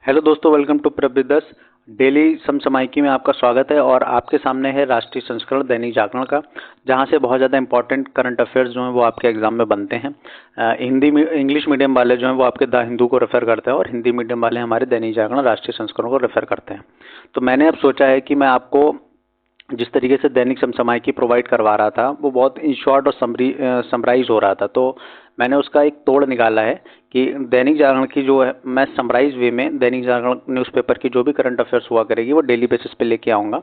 Hello दोस्तों, welcome to प्रबुद्धस daily समसामयिकी में आपका स्वागत है। और आपके सामने है राष्ट्रीय संस्करण दैनिक जागरण का, जहां से बहुत ज़्यादा इंपॉर्टेंट करंट अफेयर्स जो हैं वो आपके एग्जाम में बनते हैं। हिंदी में इंग्लिश मीडियम वाले जो हैं वो आपके द हिंदू को रेफर करते हैं और हिंदी मीडियम वाले हमारे दैनिक जागरण राष्ट्रीय संस्करण को रेफर करते हैं। तो मैंने अब सोचा है कि मैं आपको जिस तरीके से दैनिक समसामयिकी प्रोवाइड करवा रहा था वो बहुत इन शॉर्ट और समराइज हो रहा था, तो मैंने उसका एक तोड़ निकाला है कि दैनिक जागरण की जो है मैं समराइज वे में दैनिक जागरण न्यूज़पेपर की जो भी करंट अफेयर्स हुआ करेगी वो डेली बेसिस पे लेके आऊँगा।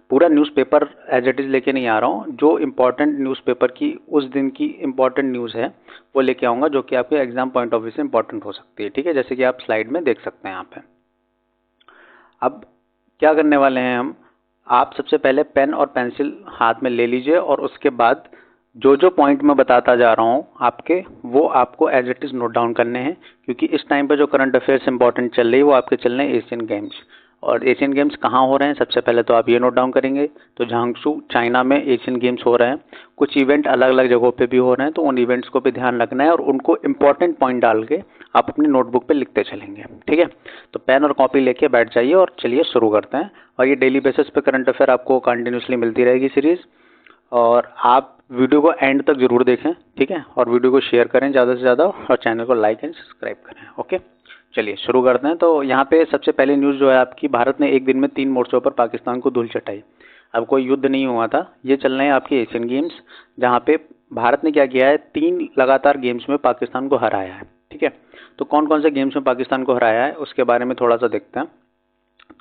पूरा न्यूज़पेपर एज इट इज़ लेके नहीं आ रहा हूँ, जो इम्पोर्टेंट न्यूज़पेपर की उस दिन की इम्पोर्टेंट न्यूज़ है वो लेके आऊँगा, जो कि आपके एग्जाम पॉइंट ऑफ व्यू से इम्पोर्टेंट हो सकती है। ठीक है, जैसे कि आप स्लाइड में देख सकते हैं यहाँ पे। अब क्या करने वाले हैं हम, आप सबसे पहले पेन और पेंसिल हाथ में ले लीजिए और उसके बाद जो जो पॉइंट मैं बताता जा रहा हूँ आपके, वो आपको as it is note down करने हैं, क्योंकि इस टाइम पे जो करंट अफेयर्स इंपॉर्टेंट चल रही है वो आपके चल रहे हैं एशियन गेम्स। और एशियन गेम्स कहाँ हो रहे हैं सबसे पहले तो आप ये नोट डाउन करेंगे, तो झांगसू चाइना में एशियन गेम्स हो रहे हैं। कुछ इवेंट अलग अलग जगहों पे भी हो रहे हैं, तो उन इवेंट्स को भी ध्यान रखना है और उनको इंपॉर्टेंट पॉइंट डाल के आप अपनी नोटबुक पे लिखते चलेंगे। ठीक है, तो पेन और कॉपी लेके बैठ जाइए और चलिए शुरू करते हैं। और ये डेली बेसिस पे करंट अफेयर आपको कंटिन्यूसली मिलती रहेगी सीरीज, और आप वीडियो को एंड तक जरूर देखें। ठीक है, और वीडियो को शेयर करें ज़्यादा से ज़्यादा और चैनल को लाइक एंड सब्सक्राइब करें। ओके, चलिए शुरू करते हैं। तो यहाँ पे सबसे पहले न्यूज़ जो है आपकी, भारत ने एक दिन में 3 मोर्चों पर पाकिस्तान को धूल चटाई। अब कोई युद्ध नहीं हुआ था, ये चल रहे हैं आपके एशियन गेम्स, जहाँ पे भारत ने क्या किया है, 3 लगातार गेम्स में पाकिस्तान को हराया है। ठीक है, तो कौन कौन से गेम्स में पाकिस्तान को हराया है उसके बारे में थोड़ा सा देखते हैं।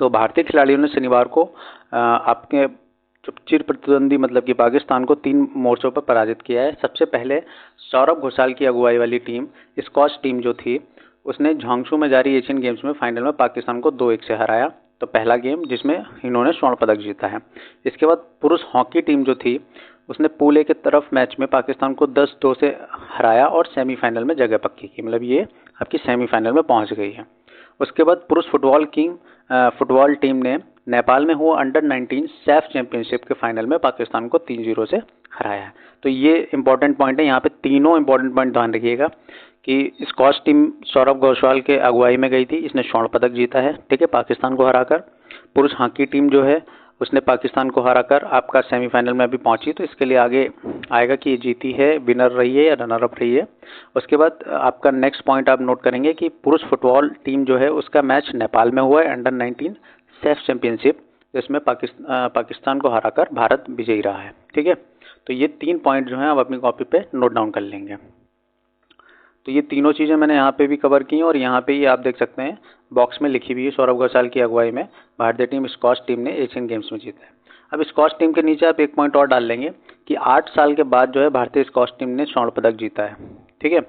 तो भारतीय खिलाड़ियों ने शनिवार को आपके चिर प्रतिद्वंदी मतलब कि पाकिस्तान को 3 मोर्चों पर पराजित किया है। सबसे पहले सौरभ घोषाल की अगुवाई वाली टीम, स्कॉच टीम जो थी, उसने झांगसू में जारी एशियन गेम्स में फाइनल में पाकिस्तान को 2-1 से हराया। तो पहला गेम जिसमें इन्होंने स्वर्ण पदक जीता है। इसके बाद पुरुष हॉकी टीम जो थी, उसने पूल ए के तरफ मैच में पाकिस्तान को 10-2 से हराया और सेमीफाइनल में जगह पक्की की, मतलब ये आपकी सेमीफाइनल में पहुंच गई है। उसके बाद पुरुष फुटबॉल टीम ने नेपाल में हुआ अंडर 19 सैफ चैंपियनशिप के फाइनल में पाकिस्तान को 3-0 से हराया है। तो ये इंपॉर्टेंट पॉइंट है, यहाँ पे तीनों इंपॉर्टेंट पॉइंट ध्यान रखिएगा कि स्कॉच टीम सौरभ घोषाल के अगुवाई में गई थी, इसने स्वर्ण पदक जीता है। ठीक है, पाकिस्तान को हराकर। पुरुष हॉकी टीम जो है उसने पाकिस्तान को हराकर आपका सेमीफाइनल में अभी पहुंची, तो इसके लिए आगे आएगा कि ये जीती है, विनर रही है या रनर अप रही है। उसके बाद आपका नेक्स्ट पॉइंट आप नोट करेंगे कि पुरुष फुटबॉल टीम जो है उसका मैच नेपाल में हुआ है अंडर 19 सैफ चैंपियनशिप, जिसमें पाकिस्तान को हराकर भारत विजयी रहा है। ठीक है, तो ये 3 पॉइंट जो हैं आप अपनी कॉपी पे नोट डाउन कर लेंगे। तो ये तीनों चीज़ें मैंने यहाँ पे भी कवर की हैं, और यहाँ पे ही आप देख सकते हैं बॉक्स में लिखी हुई है, सौरभ घोषाल की अगुवाई में भारतीय टीम स्कॉच टीम ने एशियन गेम्स में जीता है। अब स्कॉच टीम के नीचे आप एक पॉइंट और डाल लेंगे कि 8 साल के बाद जो है भारतीय स्कॉच टीम ने स्वर्ण पदक जीता है। ठीक है,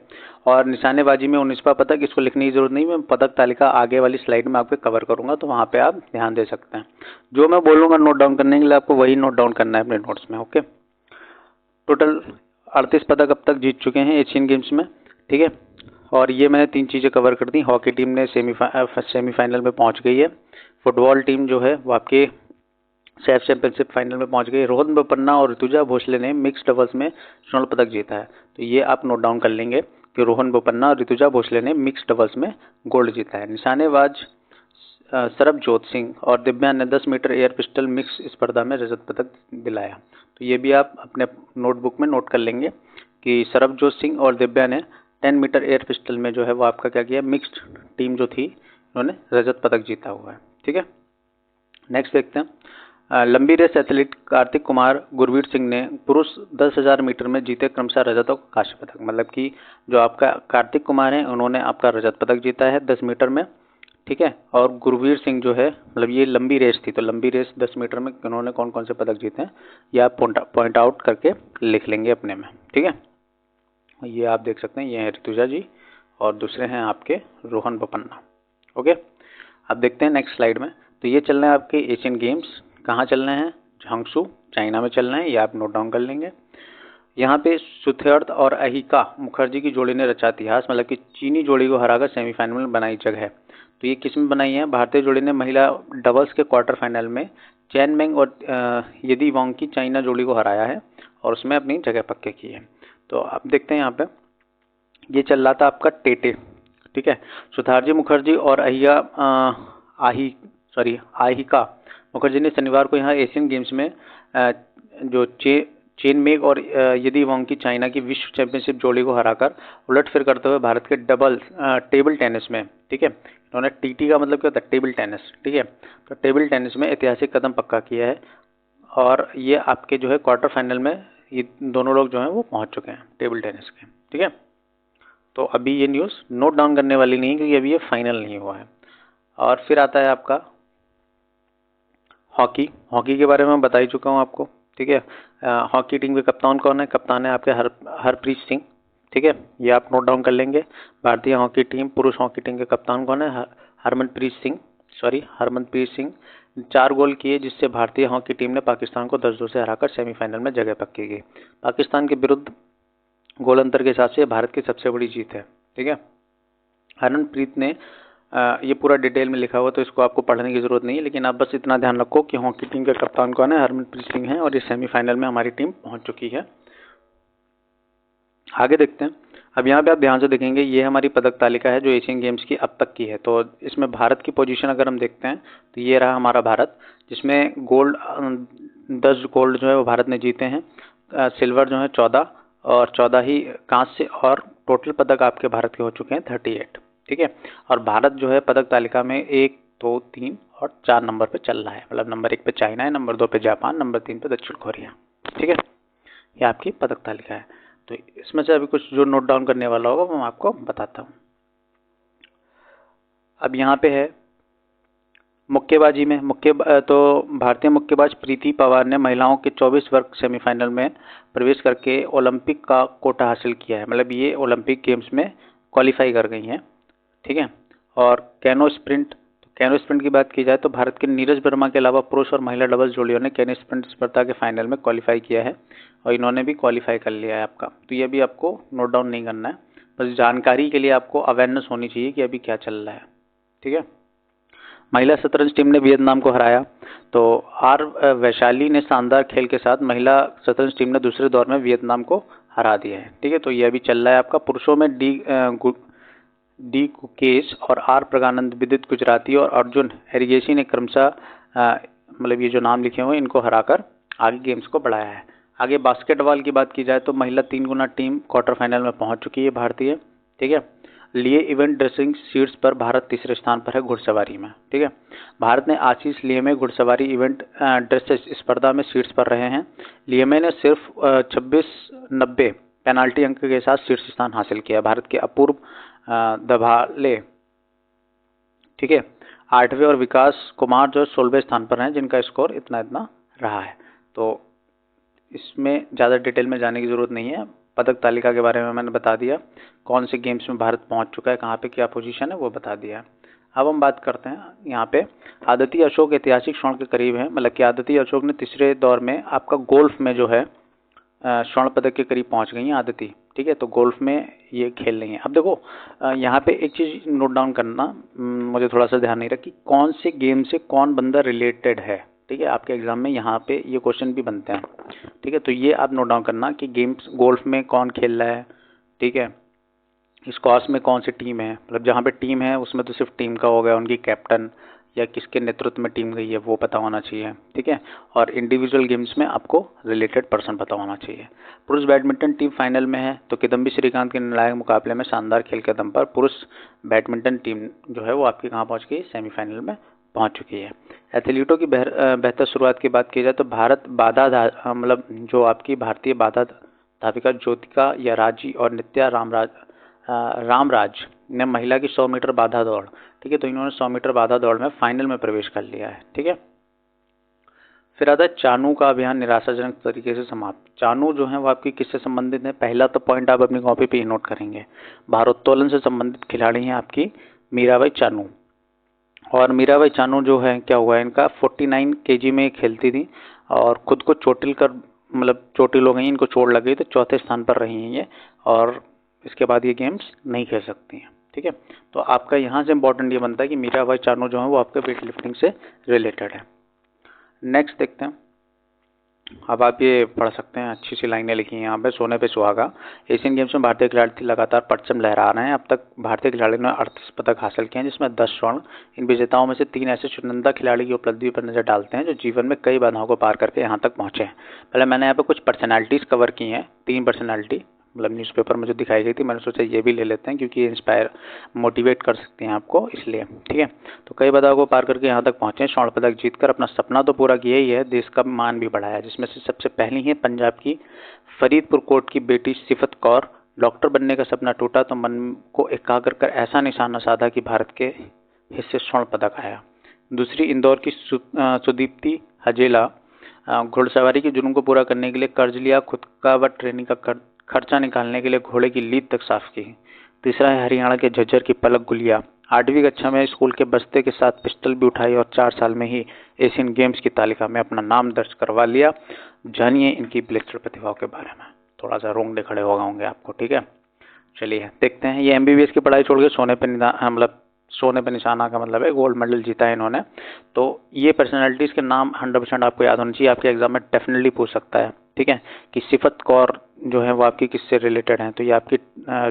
और निशानेबाजी में 19वां पदक, इसको लिखने की जरूरत नहीं, मैं पदक तालिका आगे वाली स्लाइड में आपको कवर करूंगा, तो वहाँ पे आप ध्यान दे सकते हैं। जो मैं बोलूँगा नोट डाउन करने के लिए आपको वही नोट डाउन करना है अपने नोट्स में। ओके, टोटल 38 पदक अब तक जीत चुके हैं एशियन गेम्स में। ठीक है, और ये मैंने 3 चीज़ें कवर कर दी। हॉकी टीम ने सेमीफाइनल में पहुंच गई है। फुटबॉल टीम जो है वो आपके सैफ चैंपियनशिप फाइनल में पहुंच गई। रोहन बोपन्ना और ऋतुजा भोसले ने मिक्स डबल्स में स्वर्ण पदक जीता है। तो ये आप नोट डाउन कर लेंगे कि रोहन बोपन्ना और ऋतुजा भोसले ने मिक्स डबल्स में गोल्ड जीता है। निशानेबाज सरबजोत सिंह और दिव्या ने 10 मीटर एयर पिस्टल मिक्स स्पर्धा में रजत पदक दिलाया। तो ये भी आप अपने नोटबुक में नोट कर लेंगे कि सरबजोत सिंह और दिव्या ने 10 मीटर एयर पिस्टल में जो है वो आपका क्या किया, मिक्स्ड टीम जो थी उन्होंने रजत पदक जीता हुआ है। ठीक है, नेक्स्ट देखते हैं। लंबी रेस एथलीट कार्तिक कुमार गुरवीर सिंह ने पुरुष 10,000 मीटर में जीते क्रमशः रजत और कांस्य पदक, मतलब कि जो आपका कार्तिक कुमार है उन्होंने आपका रजत पदक जीता है 10 मीटर में। ठीक है, और गुरवीर सिंह जो है, मतलब ये लंबी रेस थी, तो लंबी रेस 10 मीटर में उन्होंने कौन कौन से पदक जीते हैं ये आप पॉइंट आउट करके लिख लेंगे अपने में। ठीक है, ये आप देख सकते हैं, ये हैं ऋतुजा जी और दूसरे हैं आपके रोहन बोपन्ना। ओके, अब देखते हैं नेक्स्ट स्लाइड में। तो ये चल रहे हैं आपके एशियन गेम्स, कहाँ चल रहे हैं, झांगसू चाइना में चल रहे हैं, ये आप नोट डाउन कर लेंगे। यहाँ पे सुथेर्थ और अहिका मुखर्जी की जोड़ी ने रचा इतिहास, मतलब कि चीनी जोड़ी को हराकर सेमीफाइनल में बनाई जगह। तो ये किस में बनाई है, भारतीय जोड़ी ने महिला डबल्स के क्वार्टर फाइनल में चैन मेंग और यदी वांग की चाइना जोड़ी को हराया है और उसमें अपनी जगह पक्के की है। तो आप देखते हैं यहाँ पे ये चल रहा था आपका टेटे। ठीक है। सुधारजी मुखर्जी और आहिका मुखर्जी ने शनिवार को यहाँ एशियन गेम्स में जो चेन मेग और यदी वांग की चाइना की विश्व चैंपियनशिप जोड़ी को हराकर उलटफेर करते हुए भारत के टेबल टेनिस में, ठीक है, इन्होंने टीटी का मतलब क्या होता है, टेबल टेनिस, ठीक है, तो टेबल टेनिस में ऐतिहासिक कदम पक्का किया है और ये आपके जो है क्वार्टर फाइनल में ये दोनों लोग जो हैं वो पहुंच चुके हैं टेबल टेनिस के, ठीक है। तो अभी ये न्यूज़ नोट डाउन करने वाली नहीं है क्योंकि अभी ये फाइनल नहीं हुआ है। और फिर आता है आपका हॉकी के बारे में बता ही चुका हूँ आपको, ठीक है। हॉकी टीम के कप्तान कौन है, कप्तान है आपके हरप्रीत सिंह, ठीक है, ये आप नोट डाउन कर लेंगे। भारतीय हॉकी टीम, पुरुष हॉकी टीम के कप्तान कौन है, हरमनप्रीत सिंह 4 गोल किए जिससे भारतीय हॉकी टीम ने पाकिस्तान को 10-2 से हराकर सेमीफाइनल में जगह पक्की की। पाकिस्तान के विरुद्ध गोल अंतर के हिसाब से भारत की सबसे बड़ी जीत है, ठीक है। हरमनप्रीत ने ये पूरा डिटेल में लिखा हुआ तो इसको आपको पढ़ने की जरूरत नहीं है, लेकिन आप बस इतना ध्यान रखो कि हॉकी टीम के कप्तान कौन है, हरमनप्रीत सिंह है और ये सेमीफाइनल में हमारी टीम पहुंच चुकी है। आगे देखते हैं। अब यहाँ पे आप ध्यान से देखेंगे ये हमारी पदक तालिका है जो एशियन गेम्स की अब तक की है। तो इसमें भारत की पोजीशन अगर हम देखते हैं तो ये रहा हमारा भारत, जिसमें 10 गोल्ड जो है वो भारत ने जीते हैं, सिल्वर जो है 14 और 14 ही कांस्य, और टोटल पदक आपके भारत के हो चुके हैं 38, ठीक है। और भारत जो है पदक तालिका में 1, 2, 3 और 4 नंबर पे चल रहा है, मतलब नंबर 1 पे चाइना है, नंबर 2 पे जापान, नंबर 3 पे दक्षिण कोरिया, ठीक है। ये आपकी पदक तालिका है। तो इसमें से अभी कुछ जो नोट डाउन करने वाला होगा वो मैं आपको बताता हूँ। अब यहाँ पे है मुक्केबाजी में तो भारतीय मुक्केबाज प्रीति पवार ने महिलाओं के 24 वर्ग सेमीफाइनल में प्रवेश करके ओलंपिक का कोटा हासिल किया है, मतलब ये ओलंपिक गेम्स में क्वालिफाई कर गई हैं, ठीक है। और कैनो स्प्रिंट की बात की जाए तो भारत के नीरज वर्मा के अलावा पुरुष और महिला डबल्स जोड़ियों ने कैनो स्प्रिंट स्पर्धा के फाइनल में क्वालिफाई किया है और इन्होंने भी क्वालिफाई कर लिया है आपका। तो ये भी आपको नोट डाउन नहीं करना है, बस जानकारी के लिए आपको अवेयरनेस होनी चाहिए कि अभी क्या चल रहा है, ठीक है। महिला शतरंज टीम ने वियतनाम को हराया। तो आर वैशाली ने शानदार खेल के साथ महिला शतरंज टीम ने दूसरे दौर में वियतनाम को हरा दिया है, ठीक है। तो ये अभी चल रहा है आपका। पुरुषों में डी गुकेश और आर प्रगानंद, विदित गुजराती और अर्जुन एरिगेसी ने क्रमशः मतलब ये जो नाम लिखे हुए इनको हराकर आगे गेम्स को बढ़ाया है। आगे बास्केटबॉल की बात की जाए तो महिला 3 गुना टीम क्वार्टर फाइनल में पहुंच चुकी है भारतीय, ठीक है। लिए इवेंट ड्रेसिंग शीट्स पर भारत तीसरे स्थान पर है घुड़सवारी में, ठीक है। भारत ने आशीष लियमे घुड़सवारी इवेंट ड्रेसेस स्पर्धा में शीट्स पर रहे हैं। लियमे ने सिर्फ 26-90 पेनाल्टी अंक के साथ शीर्ष स्थान हासिल किया। भारत के अपूर्व दभाले, ठीक है, 8वें और विकास कुमार जो 16वें स्थान पर हैं जिनका स्कोर इतना रहा है। तो इसमें ज़्यादा डिटेल में जाने की ज़रूरत नहीं है। पदक तालिका के बारे में मैंने बता दिया, कौन से गेम्स में भारत पहुंच चुका है, कहाँ पे क्या पोजीशन है वो बता दिया। अब हम बात करते हैं यहाँ पे आदिति अशोक ऐतिहासिक स्वर्ण के करीब है, मतलब कि आदिति अशोक ने तीसरे दौर में आपका गोल्फ में जो है स्वर्ण पदक के करीब पहुंच गई हैं आदिति, ठीक है। तो गोल्फ में ये खेल रही हैं। अब देखो यहाँ पे एक चीज़ नोट डाउन करना, मुझे थोड़ा सा ध्यान नहीं रखी कौन से गेम से कौन बंदा रिलेटेड है, ठीक है। आपके एग्जाम में यहाँ पे ये क्वेश्चन भी बनते हैं, ठीक है। तो ये आप नोट डाउन करना कि गेम्स गोल्फ में कौन खेल रहा है, ठीक है। स्क्वॉश में कौन सी टीम है, मतलब जहाँ पे टीम है उसमें तो सिर्फ टीम का हो गया, उनकी कैप्टन या किसके नेतृत्व में टीम गई है वो पता होना चाहिए, ठीक है। और इंडिविजुअल गेम्स में आपको रिलेटेड पर्सन पता होना चाहिए। पुरुष बैडमिंटन टीम फाइनल में है तो किदम्बी श्रीकांत के निर्णायक मुकाबले में शानदार खेल के दम पर पुरुष बैडमिंटन टीम जो है वो आपकी कहाँ पहुँच गई, सेमीफाइनल में पहुँच चुकी है। एथलीटों की बेहतर शुरुआत की बात की जाए तो भारत मतलब जो आपकी भारतीय बाधा धाविका ज्योतिका या राजी और नित्या रामराज ने महिला की 100 मीटर बाधा दौड़, ठीक है, तो इन्होंने 100 मीटर बाधा दौड़ में फाइनल में प्रवेश कर लिया है, ठीक है। फिर आता है चानू का अभियान निराशाजनक तरीके से समाप्त। चानू जो है वो आपकी किससे संबंधित है, पहला तो पॉइंट आप अपनी कॉपी पे ही नोट करेंगे, भारोत्तोलन से संबंधित खिलाड़ी हैं आपकी मीराबाई चानू। और मीराबाई चानू जो है क्या हुआ है, इनका 49 kg में खेलती थी और खुद को चोटिल हो गई, इनको चोट लग गई तो चौथे स्थान पर रही हैं ये, और इसके बाद ये गेम्स नहीं खेल सकती हैं, ठीक है। तो आपका यहाँ से इंपॉर्टेंट ये बनता है कि मीराबाई चानू जो है वो आपके वेट लिफ्टिंग से रिलेटेड है। नेक्स्ट देखते हैं अब आप ये पढ़ सकते हैं, अच्छी सी लाइनें लिखी हैं यहाँ पे। सोने पे सुहागा। एशियन गेम्स में भारतीय खिलाड़ी लगातार परचम लहरा रहे हैं। अब तक भारतीय खिलाड़ियों ने 38 पदक हासिल किए हैं, जिसमें 10 स्वर्ण। इन विजेताओं में से 3 ऐसे चुनिंदा खिलाड़ी की उपलब्धि पर नजर डालते हैं जो जीवन में कई बाधाओं को पार करके यहाँ तक पहुंचे हैं। पहले मैंने यहाँ पे कुछ पर्सनैलिटीज कवर की हैं, 3 पर्सनैलिटी, मतलब न्यूज़पेपर में जो दिखाई गई थी, मैंने सोचा ये भी ले लेते हैं क्योंकि ये इंस्पायर मोटिवेट कर सकते हैं आपको, इसलिए। ठीक है, तो कई बाधाओं को पार करके यहाँ तक पहुंचे, स्वर्ण पदक जीतकर अपना सपना तो पूरा किया ही है, देश का मान भी बढ़ाया, जिसमें से सबसे पहली है पंजाब की फरीदपुर कोट की बेटी सिफत कौर। डॉक्टर बनने का सपना टूटा तो मन को एकाग्र कर ऐसा निशाना साधा कि भारत के हिस्से स्वर्ण पदक आया। दूसरी इंदौर की सुदीप्ति हजेला। घुड़सवारी के जुनून को पूरा करने के लिए कर्ज लिया, खुद का व ट्रेनिंग का खर्चा निकालने के लिए घोड़े की लीद तक साफ की। तीसरा है हरियाणा के झज्जर की पलक गुलिया। 8वीं कक्षा में स्कूल के बस्ते के साथ पिस्टल भी उठाई और 4 साल में ही एशियन गेम्स की तालिका में अपना नाम दर्ज करवा लिया। जानिए इनकी ब्लिस्टर प्रतिभाओं के बारे में। थोड़ा सा रोंगटे खड़े हो होंगे आपको, ठीक है। चलिए देखते हैं। ये एमबीबीएस की पढ़ाई छोड़ के सोने पे मतलब सोने पे निशाना का मतलब है गोल्ड मेडल जीता है इन्होंने। तो ये पर्सनैलिटीज़ के नाम 100% आपको याद होना चाहिए, आपके एग्जाम में डेफिनेटली पूछ सकता है, ठीक है, कि सिफत कौर जो है वो आपकी किससे रिलेटेड है। तो ये आपकी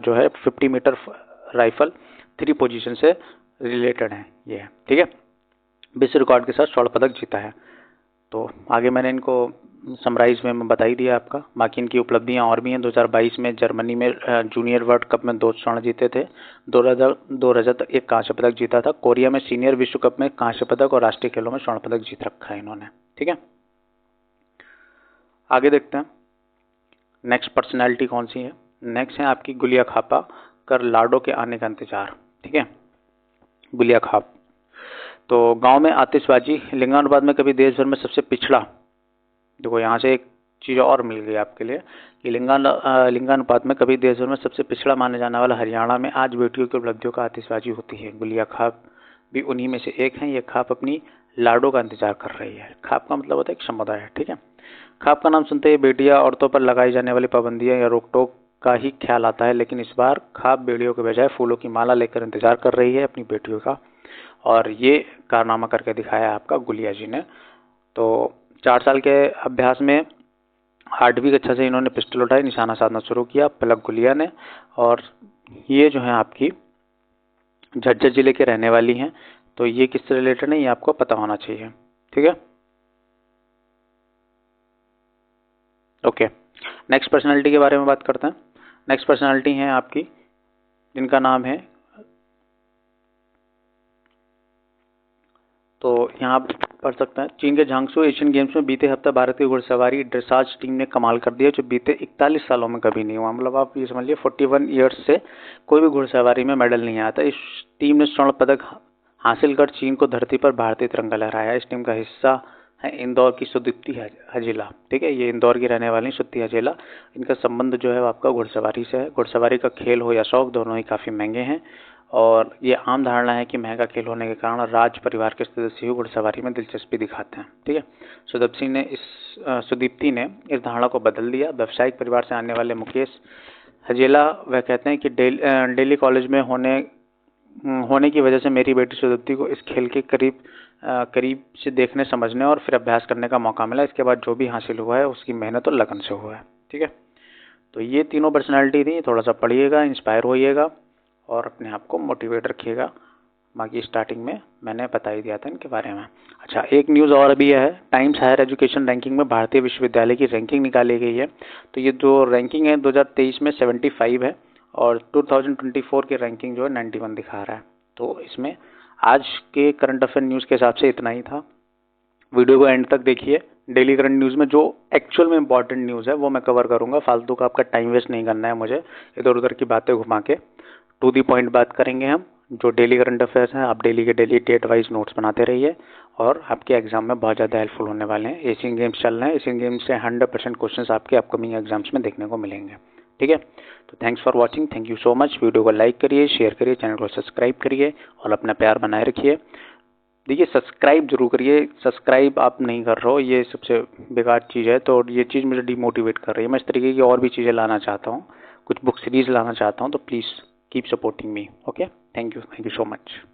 जो है 50 मीटर राइफल 3 पोजीशन से रिलेटेड है ये, ठीक है। विश्व रिकॉर्ड के साथ स्वर्ण पदक जीता है। तो आगे मैंने इनको समराइज में बता ही दिया आपका। बाकी इनकी उपलब्धियां और भी हैं। 2022 में जर्मनी में जूनियर वर्ल्ड कप में 2 स्वर्ण जीते थे, 2 रजत, 1 कांस्य पदक जीता था। कोरिया में सीनियर विश्व कप में कांस्य पदक और राष्ट्रीय खेलों में स्वर्ण पदक जीत रखा है इन्होंने, ठीक है। आगे देखते हैं नेक्स्ट पर्सनैलिटी कौन सी है। नेक्स्ट है आपकी गुलिया खापा। कर लाडो के आने का इंतजार, ठीक है। गुलिया खाप। तो गांव में आतिशबाजी, लिंगानुपात में कभी देश भर में सबसे पिछड़ा। देखो यहाँ से एक चीज़ और मिल गई आपके लिए कि लिंगानुपात में कभी देश भर में सबसे पिछड़ा माने जाने वाला हरियाणा में आज बेटियों की उपलब्धियों का आतिशबाजी होती है। गुलिया खाप भी उन्हीं में से एक है। ये खाप अपनी लाडो का इंतजार कर रही है। खाप का मतलब होता है एक समुदाय, ठीक है। खाप का नाम सुनते ही बेटियां औरतों पर लगाई जाने वाली पाबंदियां या रोक टोक का ही ख्याल आता है, लेकिन इस बार खाप बेड़ियों के बजाय फूलों की माला लेकर इंतजार कर रही है अपनी बेटियों का, और ये कारनामा करके दिखाया आपका गुलिया जी ने। तो 4 साल के अभ्यास में 8वीं कक्षा से इन्होंने पिस्टल उठाई, निशाना साधना शुरू किया, पलक गुलिया ने। और ये जो है आपकी झज्जर जिले के रहने वाली हैं। तो ये किससे रिलेटेड है ये आपको पता होना चाहिए, ठीक है। ओके, नेक्स्ट पर्सनालिटी के बारे में बात करते हैं। नेक्स्ट पर्सनालिटी है आपकी जिनका नाम है, तो यहाँ पढ़ सकते हैं, चीन के झांगसू एशियन गेम्स में बीते हफ्ते भारतीय घुड़सवारी ड्रेसाज टीम ने कमाल कर दिया, जो बीते 41 सालों में कभी नहीं हुआ। मतलब आप ये समझ लीजिए 41 ईयर्स से कोई भी घुड़सवारी में मेडल नहीं आया था। इस टीम ने स्वर्ण पदक हासिल कर चीन को धरती पर भारतीय तिरंगा लहराया। इस टीम का हिस्सा है इंदौर की सुदीप्ति हजेला, ठीक है। ये इंदौर की रहने वाली सुदीप्ति हजेला। इनका संबंध जो है वो आपका घुड़सवारी से है। घुड़सवारी का खेल हो या शौक, दोनों ही काफ़ी महंगे हैं, और ये आम धारणा है कि महंगा खेल होने के कारण राज परिवार के सदस्य घुड़सवारी में दिलचस्पी दिखाते हैं, ठीक है। सुदीप्ति ने इस धारणा को बदल दिया। व्यावसायिक परिवार से आने वाले मुकेश हजेला वह कहते हैं कि दिल्ली कॉलेज में होने की वजह से मेरी बेटी सुदीप्ति को इस खेल के करीब से देखने, समझने और फिर अभ्यास करने का मौका मिला। इसके बाद जो भी हासिल हुआ है उसकी मेहनत और लगन से हुआ है, ठीक है। तो ये तीनों पर्सनालिटी थी। थोड़ा सा पढ़िएगा, इंस्पायर होइएगा और अपने आप को मोटिवेट रखिएगा। बाकी स्टार्टिंग में मैंने बता ही दिया था इनके बारे में। अच्छा, एक न्यूज़ और भी है। टाइम्स हायर एजुकेशन रैंकिंग में भारतीय विश्वविद्यालय की रैंकिंग निकाली गई है। तो ये जो रैंकिंग है 2023 में 75 है, और 2024 की रैंकिंग जो है 91 दिखा रहा है। तो इसमें आज के करंट अफेयर न्यूज़ के हिसाब से इतना ही था। वीडियो को एंड तक देखिए। डेली करंट न्यूज़ में जो एक्चुअल में इंपॉर्टेंट न्यूज़ है वो मैं कवर करूँगा। फालतू का आपका टाइम वेस्ट नहीं करना है मुझे इधर उधर की बातें घुमा के। टू दी पॉइंट बात करेंगे हम। जो डेली करंट अफेयर्स हैं आप डेली के डेली डेट वाइज नोट्स बनाते रहिए, और आपके एग्जाम में बहुत ज़्यादा हेल्पफुल होने वाले हैं। एशियन गेम्स चल रहे हैं, एशियन गेम्स से 100% क्वेश्चंस आपके अपकमिंग एग्जाम्स में देखने को मिलेंगे, ठीक है। तो thanks for watching, thank you so much. Video को लाइक करिए, शेयर करिए, चैनल को सब्सक्राइब करिए और अपना प्यार बनाए रखिए। देखिए सब्सक्राइब जरूर करिए। सब्सक्राइब आप नहीं कर रहे हो, ये सबसे बेकार चीज़ है। तो ये चीज़ मुझे डिमोटिवेट कर रही है। मैं इस तरीके की और भी चीज़ें लाना चाहता हूँ, कुछ बुक सीरीज़ लाना चाहता हूँ। तो please keep supporting me, okay. Thank you so much.